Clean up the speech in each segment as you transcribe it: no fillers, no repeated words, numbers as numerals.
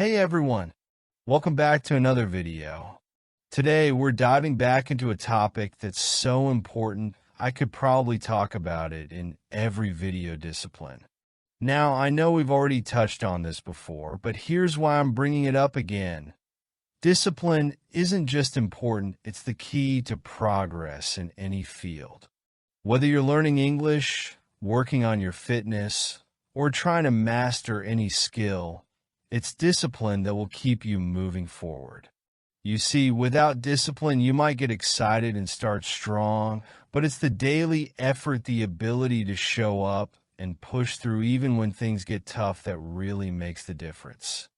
Hey everyone, welcome back to another video. Today we're diving back into a topic that's so important I could probably talk about it in every video discipline. Now I know we've already touched on this before, but here's why I'm bringing it up again. Discipline isn't just important, it's the key to progress in any field. Whether you're learning English, working on your fitness, or trying to master any skill, it's discipline that will keep you moving forward. You see, without discipline, you might get excited and start strong, but it's the daily effort, the ability to show up and push through even when things get tough that really makes the difference.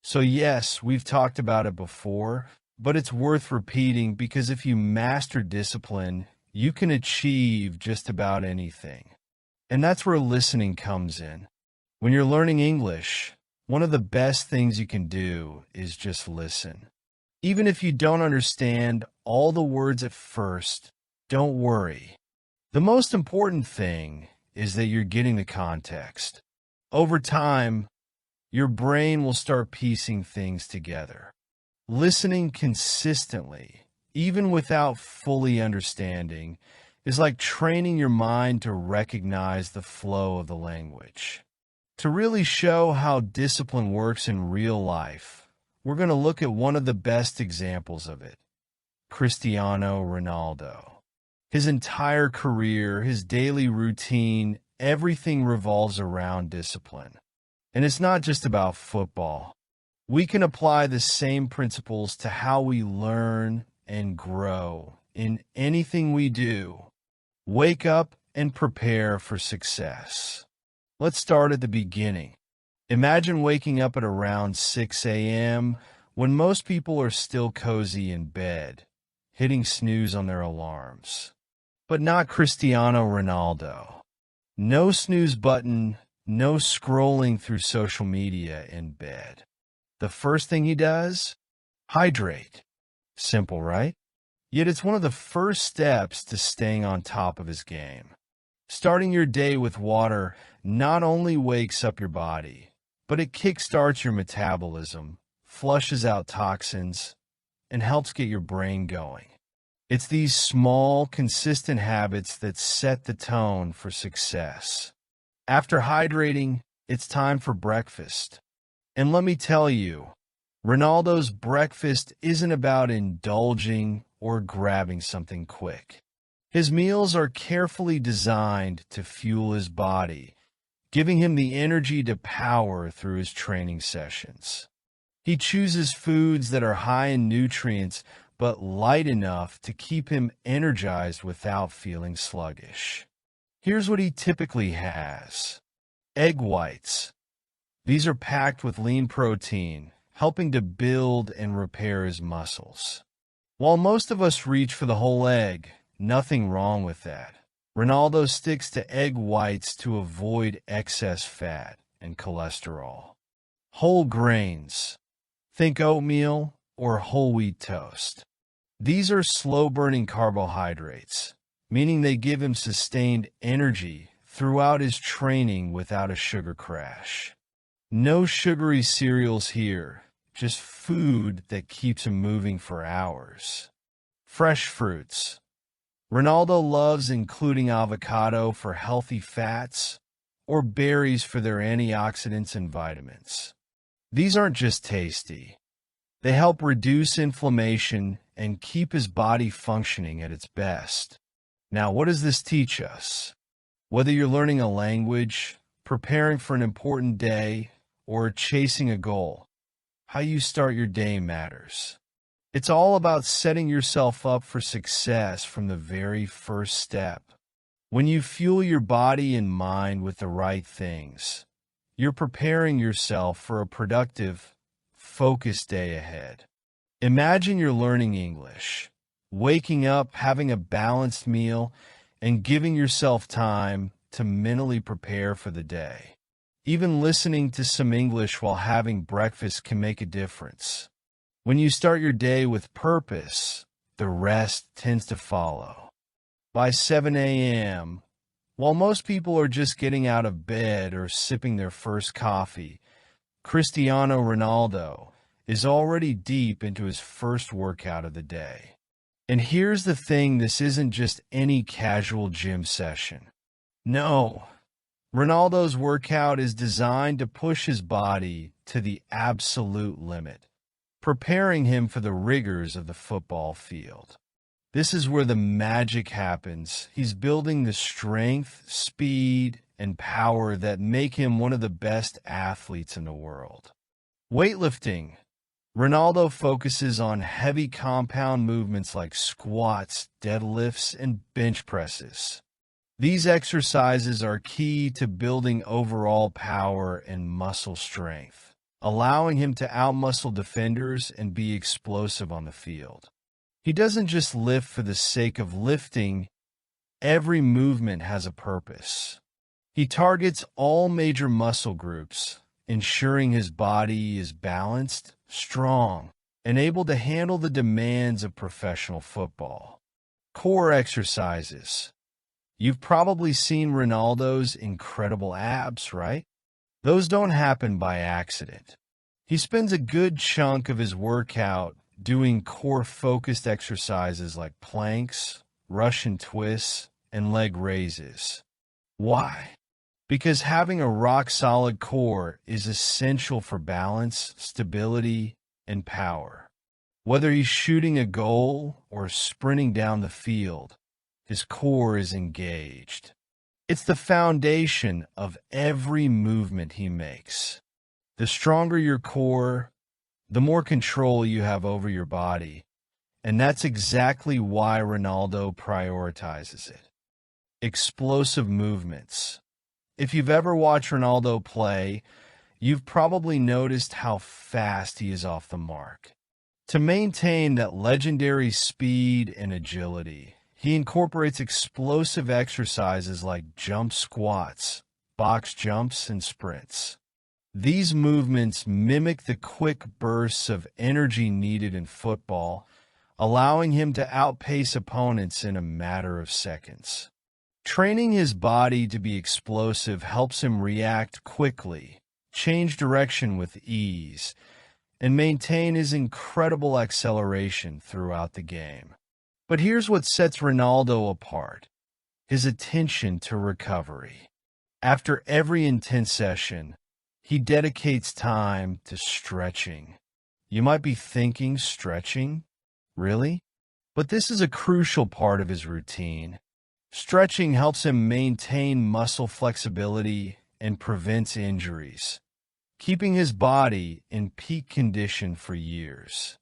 So yes, we've talked about it before, but it's worth repeating because if you master discipline, you can achieve just about anything. And that's where listening comes in. When you're learning English, one of the best things you can do is just listen. Even if you don't understand all the words at first, don't worry. The most important thing is that you're getting the context. Over time, your brain will start piecing things together. Listening consistently, even without fully understanding, is like training your mind to recognize the flow of the language. To really show how discipline works in real life, we're going to look at one of the best examples of it, Cristiano Ronaldo. His entire career, his daily routine, everything revolves around discipline. And it's not just about football. We can apply the same principles to how we learn and grow in anything we do. Wake up and prepare for success. Let's start at the beginning. Imagine waking up at around 6 a.m. when most people are still cozy in bed, hitting snooze on their alarms. But not Cristiano Ronaldo. No snooze button, no scrolling through social media in bed. The first thing he does? Hydrate. Simple, right? Yet it's one of the first steps to staying on top of his game. Starting your day with water not only wakes up your body, but it kickstarts your metabolism, flushes out toxins, and helps get your brain going. It's these small, consistent habits that set the tone for success. After hydrating, it's time for breakfast. And let me tell you, Ronaldo's breakfast isn't about indulging or grabbing something quick. His meals are carefully designed to fuel his body, giving him the energy to power through his training sessions. He chooses foods that are high in nutrients but light enough to keep him energized without feeling sluggish. Here's what he typically has. Egg whites. These are packed with lean protein, helping to build and repair his muscles. While most of us reach for the whole egg, nothing wrong with that. Ronaldo sticks to egg whites to avoid excess fat and cholesterol. Whole grains. Think oatmeal or whole wheat toast. These are slow-burning carbohydrates, meaning they give him sustained energy throughout his training without a sugar crash. No sugary cereals here, just food that keeps him moving for hours. Fresh fruits. Ronaldo loves including avocado for healthy fats or berries for their antioxidants and vitamins. These aren't just tasty. They help reduce inflammation and keep his body functioning at its best. Now, what does this teach us? Whether you're learning a language, preparing for an important day, or chasing a goal, how you start your day matters. It's all about setting yourself up for success from the very first step. When you fuel your body and mind with the right things, you're preparing yourself for a productive, focused day ahead. Imagine you're learning English, waking up, having a balanced meal, and giving yourself time to mentally prepare for the day. Even listening to some English while having breakfast can make a difference. When you start your day with purpose, the rest tends to follow. By 7 a.m., while most people are just getting out of bed or sipping their first coffee, Cristiano Ronaldo, is already deep into his first workout of the day. And here's the thing, this isn't just any casual gym session. No, Ronaldo's workout is designed to push his body to the absolute limit, preparing him for the rigors of the football field. This is where the magic happens. He's building the strength, speed, and power that make him one of the best athletes in the world. Weightlifting. Ronaldo focuses on heavy compound movements like squats, deadlifts, and bench presses. These exercises are key to building overall power and muscle strength, allowing him to outmuscle defenders and be explosive on the field. He doesn't just lift for the sake of lifting. Every movement has a purpose. He targets all major muscle groups, ensuring his body is balanced, strong, and able to handle the demands of professional football. Core exercises. You've probably seen Ronaldo's incredible abs, right? Those don't happen by accident. He spends a good chunk of his workout doing core-focused exercises like planks, Russian twists, and leg raises. Why? Because having a rock-solid core is essential for balance, stability, and power. Whether he's shooting a goal or sprinting down the field, his core is engaged. It's the foundation of every movement he makes. The stronger your core, the more control you have over your body, and that's exactly why Ronaldo prioritizes it. Explosive movements. If you've ever watched Ronaldo play, you've probably noticed how fast he is off the mark. To maintain that legendary speed and agility, he incorporates explosive exercises like jump squats, box jumps, and sprints. These movements mimic the quick bursts of energy needed in football, allowing him to outpace opponents in a matter of seconds. Training his body to be explosive helps him react quickly, change direction with ease, and maintain his incredible acceleration throughout the game. But here's what sets Ronaldo apart: his attention to recovery. After every intense session, he dedicates time to stretching. You might be thinking, stretching? Really? But this is a crucial part of his routine. Stretching helps him maintain muscle flexibility and prevents injuries, keeping his body in peak condition for years.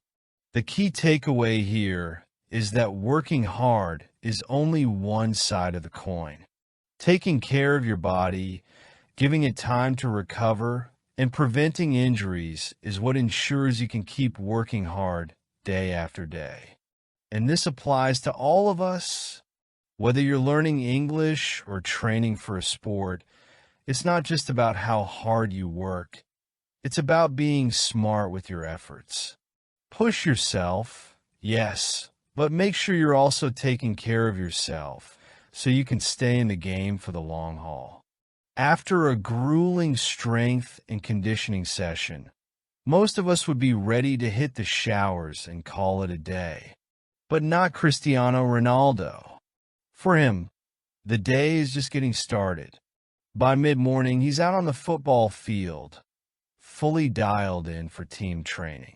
The key takeaway here is that working hard is only one side of the coin. Taking care of your body, giving it time to recover, and preventing injuries is what ensures you can keep working hard day after day. And this applies to all of us. Whether you're learning English or training for a sport, it's not just about how hard you work. It's about being smart with your efforts. Push yourself, yes, but make sure you're also taking care of yourself so you can stay in the game for the long haul. After a grueling strength and conditioning session, most of us would be ready to hit the showers and call it a day. But not Cristiano Ronaldo. For him, the day is just getting started. By mid-morning, he's out on the football field, fully dialed in for team training.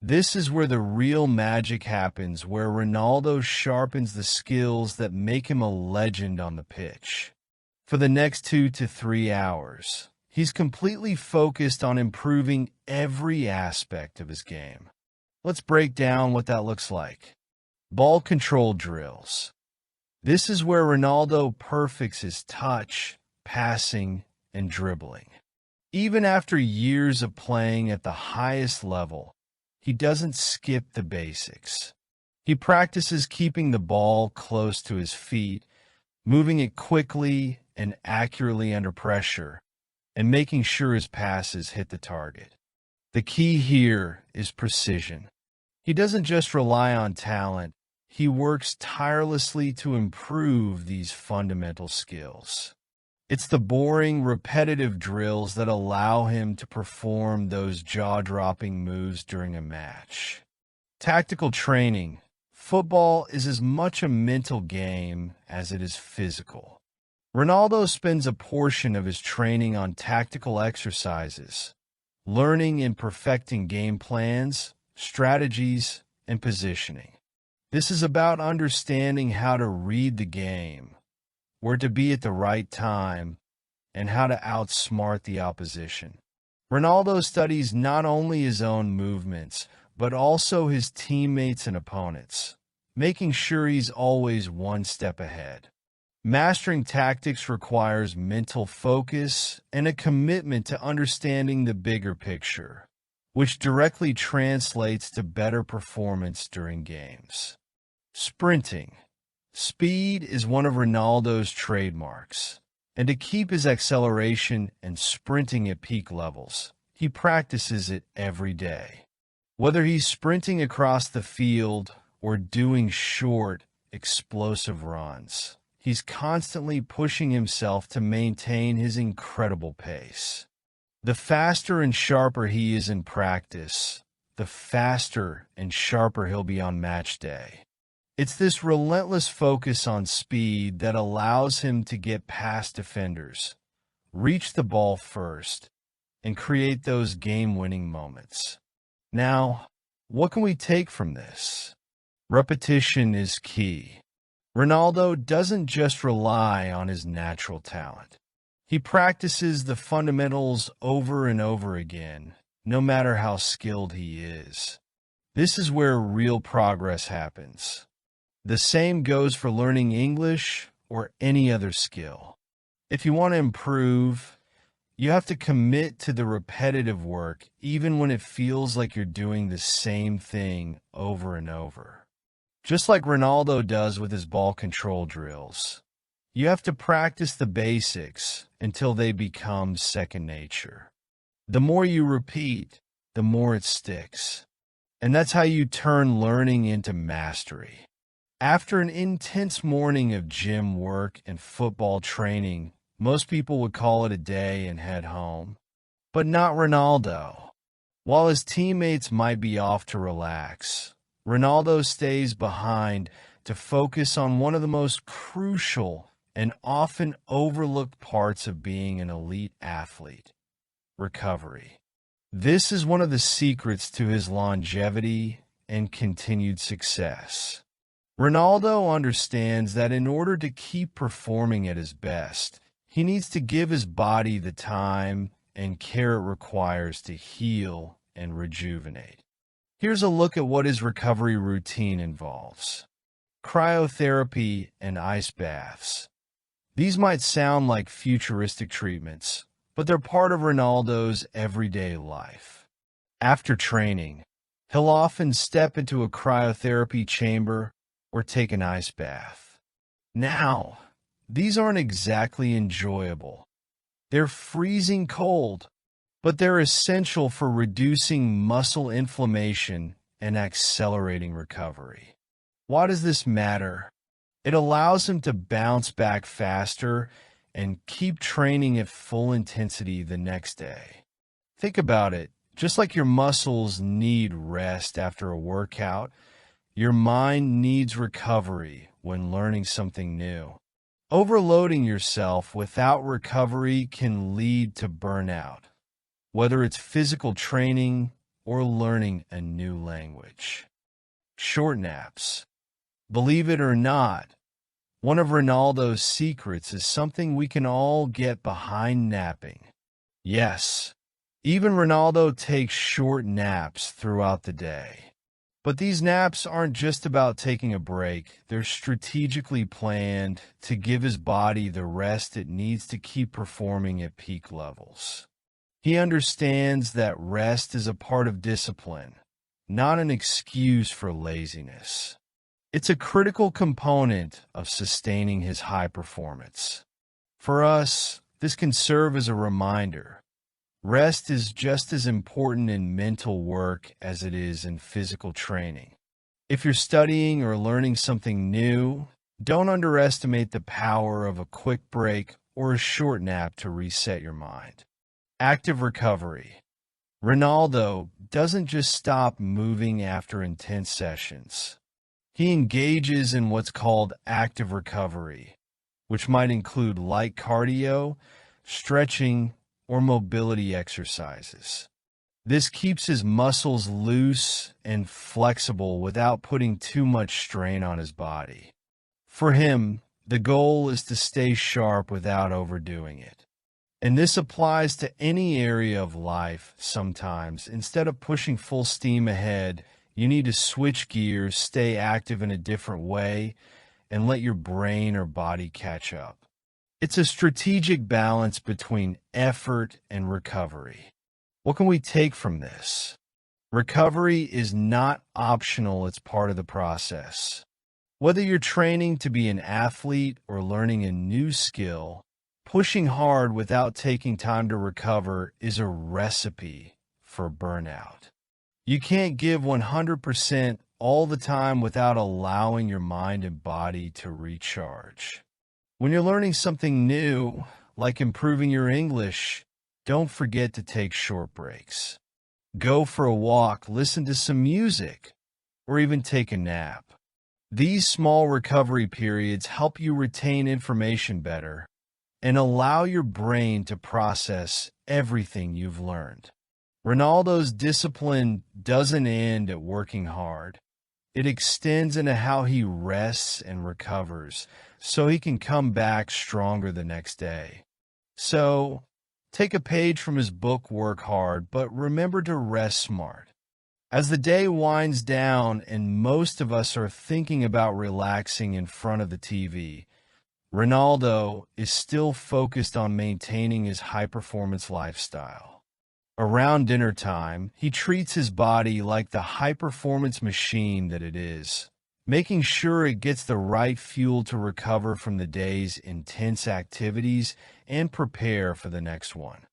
This is where the real magic happens, where Ronaldo sharpens the skills that make him a legend on the pitch. For the next 2 to 3 hours, he's completely focused on improving every aspect of his game. Let's break down what that looks like. Ball control drills. This is where Ronaldo perfects his touch, passing, and dribbling. Even after years of playing at the highest level, he doesn't skip the basics. He practices keeping the ball close to his feet, moving it quickly and accurately under pressure, and making sure his passes hit the target. The key here is precision. He doesn't just rely on talent, he works tirelessly to improve these fundamental skills. It's the boring, repetitive drills that allow him to perform those jaw-dropping moves during a match. Tactical training. Football is as much a mental game as it is physical. Ronaldo spends a portion of his training on tactical exercises, learning and perfecting game plans, strategies, and positioning. This is about understanding how to read the game, where to be at the right time, and how to outsmart the opposition. Ronaldo studies not only his own movements, but also his teammates and opponents, making sure he's always one step ahead. Mastering tactics requires mental focus and a commitment to understanding the bigger picture, which directly translates to better performance during games. Sprinting. Speed is one of Ronaldo's trademarks, and to keep his acceleration and sprinting at peak levels, he practices it every day. Whether he's sprinting across the field or doing short, explosive runs, he's constantly pushing himself to maintain his incredible pace. The faster and sharper he is in practice, the faster and sharper he'll be on match day. It's this relentless focus on speed that allows him to get past defenders, reach the ball first, and create those game-winning moments. Now, what can we take from this? Repetition is key. Ronaldo doesn't just rely on his natural talent. He practices the fundamentals over and over again, no matter how skilled he is. This is where real progress happens. The same goes for learning English or any other skill. If you want to improve, you have to commit to the repetitive work even when it feels like you're doing the same thing over and over. Just like Ronaldo does with his ball control drills. You have to practice the basics until they become second nature. The more you repeat, the more it sticks. And that's how you turn learning into mastery. After an intense morning of gym work and football training, most people would call it a day and head home. But not Ronaldo. While his teammates might be off to relax, Ronaldo stays behind to focus on one of the most crucial and often overlooked parts of being an elite athlete: recovery. This is one of the secrets to his longevity and continued success. Ronaldo understands that in order to keep performing at his best, he needs to give his body the time and care it requires to heal and rejuvenate. Here's a look at what his recovery routine involves. Cryotherapy and ice baths. These might sound like futuristic treatments, but they're part of Ronaldo's everyday life. After training, he'll often step into a cryotherapy chamber or take an ice bath. Now, these aren't exactly enjoyable. They're freezing cold, but they're essential for reducing muscle inflammation and accelerating recovery. Why does this matter? It allows him to bounce back faster and keep training at full intensity the next day. Think about it. Just like your muscles need rest after a workout, your mind needs recovery when learning something new. Overloading yourself without recovery can lead to burnout, whether it's physical training or learning a new language. Short naps. Believe it or not, one of Ronaldo's secrets is something we can all get behind: napping. Yes, even Ronaldo takes short naps throughout the day. But these naps aren't just about taking a break. They're strategically planned to give his body the rest it needs to keep performing at peak levels. He understands that rest is a part of discipline, not an excuse for laziness. It's a critical component of sustaining his high performance. For us, this can serve as a reminder. Rest is just as important in mental work as it is in physical training. If you're studying or learning something new, don't underestimate the power of a quick break or a short nap to reset your mind. Active recovery. Ronaldo doesn't just stop moving after intense sessions. He engages in what's called active recovery, which might include light cardio, stretching, or mobility exercises. This keeps his muscles loose and flexible without putting too much strain on his body. For him, the goal is to stay sharp without overdoing it. And this applies to any area of life sometimes. Instead of pushing full steam ahead, you need to switch gears, stay active in a different way, and let your brain or body catch up. It's a strategic balance between effort and recovery. What can we take from this? Recovery is not optional, it's part of the process. Whether you're training to be an athlete or learning a new skill, pushing hard without taking time to recover is a recipe for burnout. You can't give 100% all the time without allowing your mind and body to recharge. When you're learning something new, like improving your English, don't forget to take short breaks. Go for a walk, listen to some music, or even take a nap. These small recovery periods help you retain information better and allow your brain to process everything you've learned. Ronaldo's discipline doesn't end at working hard. It extends into how he rests and recovers so he can come back stronger the next day. So, take a page from his book, Work Hard, but remember to rest smart. As the day winds down and most of us are thinking about relaxing in front of the TV, Ronaldo is still focused on maintaining his high-performance lifestyle. Around dinner time, he treats his body like the high-performance machine that it is, making sure it gets the right fuel to recover from the day's intense activities and prepare for the next one.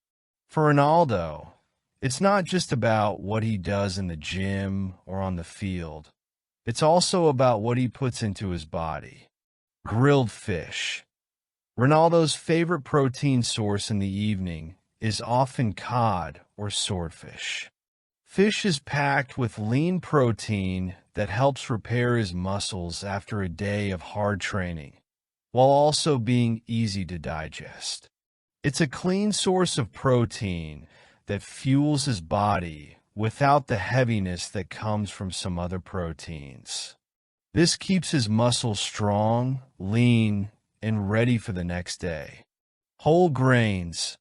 For Ronaldo, it's not just about what he does in the gym or on the field. It's also about what he puts into his body. Grilled fish. Ronaldo's favorite protein source in the evening is often cod or swordfish. Fish is packed with lean protein that helps repair his muscles after a day of hard training, while also being easy to digest. It's a clean source of protein that fuels his body without the heaviness that comes from some other proteins. This keeps his muscles strong, lean, and ready for the next day. Whole grains.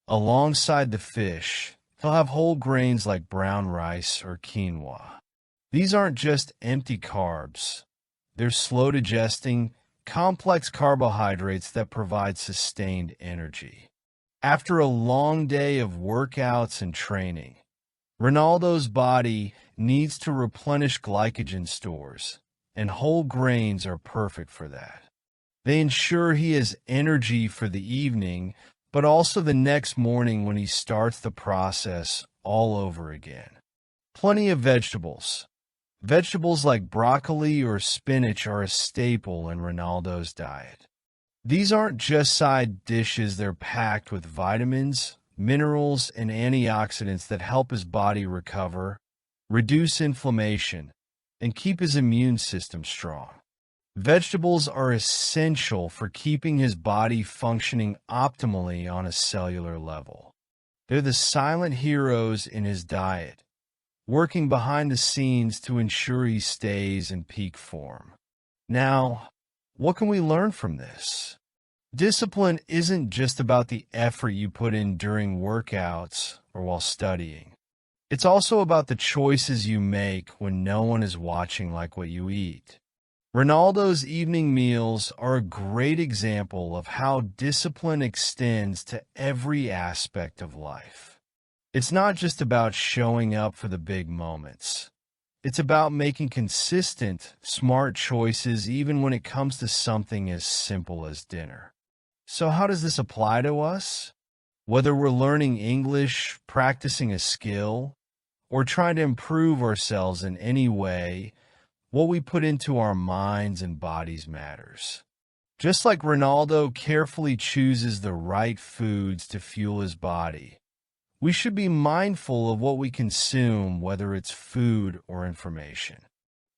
Alongside the fish, he'll have whole grains like brown rice or quinoa. These aren't just empty carbs. They're slow digesting, complex carbohydrates that provide sustained energy. After a long day of workouts and training, Ronaldo's body needs to replenish glycogen stores, and whole grains are perfect for that. They ensure he has energy for the evening, but also the next morning when he starts the process all over again. Plenty of vegetables. Vegetables like broccoli or spinach are a staple in Ronaldo's diet. These aren't just side dishes, they're packed with vitamins, minerals, and antioxidants that help his body recover, reduce inflammation, and keep his immune system strong. Vegetables are essential for keeping his body functioning optimally on a cellular level. They're the silent heroes in his diet, working behind the scenes to ensure he stays in peak form. Now, what can we learn from this? Discipline isn't just about the effort you put in during workouts or while studying. It's also about the choices you make when no one is watching, like what you eat. Ronaldo's evening meals are a great example of how discipline extends to every aspect of life. It's not just about showing up for the big moments. It's about making consistent, smart choices even when it comes to something as simple as dinner. So how does this apply to us? Whether we're learning English, practicing a skill, or trying to improve ourselves in any way, what we put into our minds and bodies matters. Just like Ronaldo carefully chooses the right foods to fuel his body, we should be mindful of what we consume, whether it's food or information.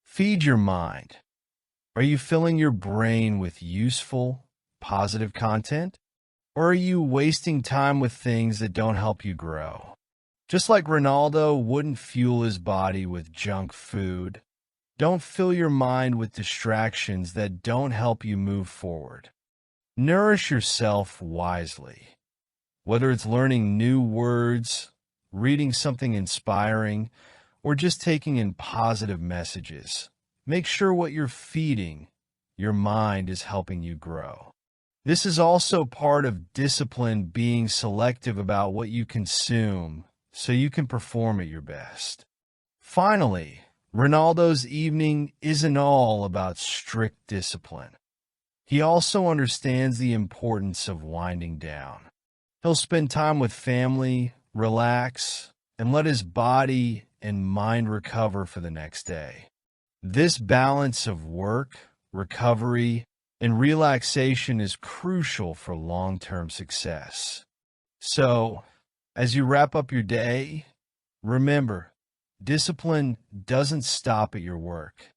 Feed your mind. Are you filling your brain with useful, positive content? Or are you wasting time with things that don't help you grow? Just like Ronaldo wouldn't fuel his body with junk food, don't fill your mind with distractions that don't help you move forward. Nourish yourself wisely. Whether it's learning new words, reading something inspiring, or just taking in positive messages, make sure what you're feeding your mind is helping you grow. This is also part of discipline, being selective about what you consume so you can perform at your best. Finally, Ronaldo's evening isn't all about strict discipline. He also understands the importance of winding down. He'll spend time with family, relax, and let his body and mind recover for the next day. This balance of work, recovery, and relaxation is crucial for long-term success. So, as you wrap up your day, remember, discipline doesn't stop at your work.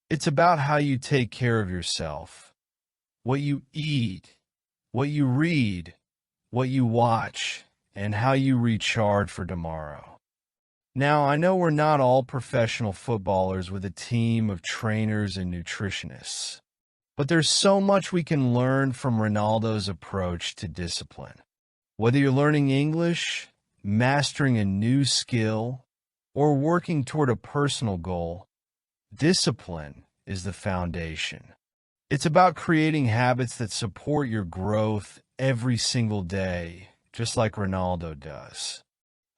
It's about how you take care of yourself, what you eat, what you read, what you watch, and how you recharge for tomorrow. Now, I know we're not all professional footballers with a team of trainers and nutritionists, but there's so much we can learn from Ronaldo's approach to discipline. Whether you're learning English, mastering a new skill, or working toward a personal goal, discipline is the foundation. It's about creating habits that support your growth every single day, just like Ronaldo does.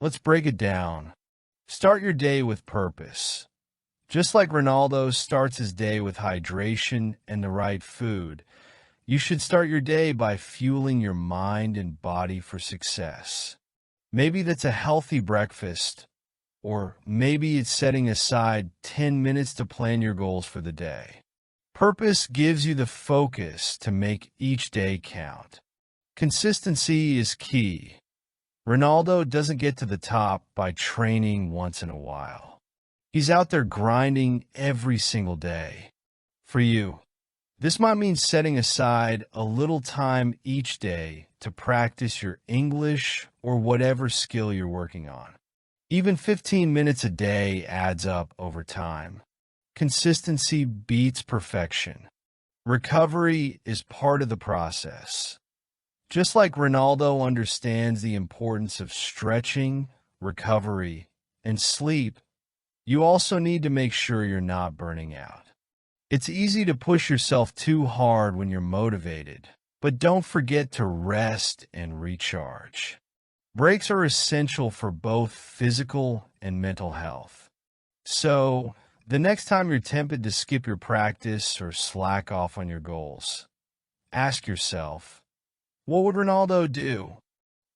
Let's break it down. Start your day with purpose. Just like Ronaldo starts his day with hydration and the right food, you should start your day by fueling your mind and body for success. Maybe that's a healthy breakfast, or maybe it's setting aside 10 minutes to plan your goals for the day. Purpose gives you the focus to make each day count. Consistency is key. Ronaldo doesn't get to the top by training once in a while. He's out there grinding every single day. For you, this might mean setting aside a little time each day to practice your English or whatever skill you're working on. Even 15 minutes a day adds up over time. Consistency beats perfection. Recovery is part of the process. Just like Ronaldo understands the importance of stretching, recovery, and sleep, you also need to make sure you're not burning out. It's easy to push yourself too hard when you're motivated, but don't forget to rest and recharge. Breaks are essential for both physical and mental health. So, the next time you're tempted to skip your practice or slack off on your goals, ask yourself, what would Ronaldo do?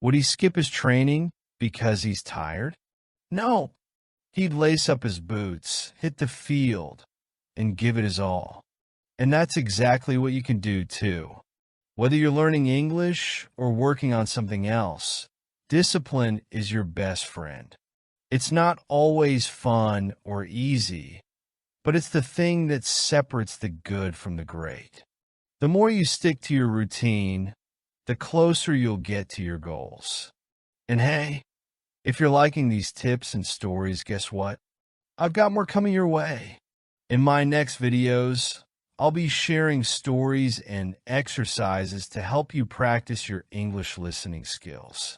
Would he skip his training because he's tired? No. He'd lace up his boots, hit the field, and give it his all. And that's exactly what you can do too. Whether you're learning English or working on something else, discipline is your best friend. It's not always fun or easy, but it's the thing that separates the good from the great. The more you stick to your routine, the closer you'll get to your goals. And hey, if you're liking these tips and stories, guess what? I've got more coming your way. In my next videos, I'll be sharing stories and exercises to help you practice your English listening skills.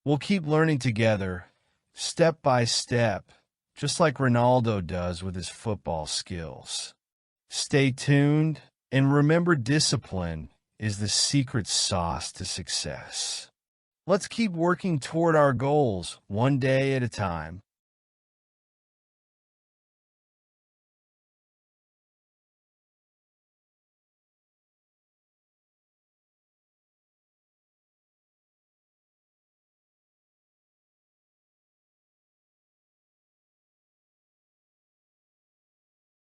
We'll keep learning together, step by step, just like Ronaldo does with his football skills. Stay tuned, and remember, discipline is the secret sauce to success. Let's keep working toward our goals one day at a time.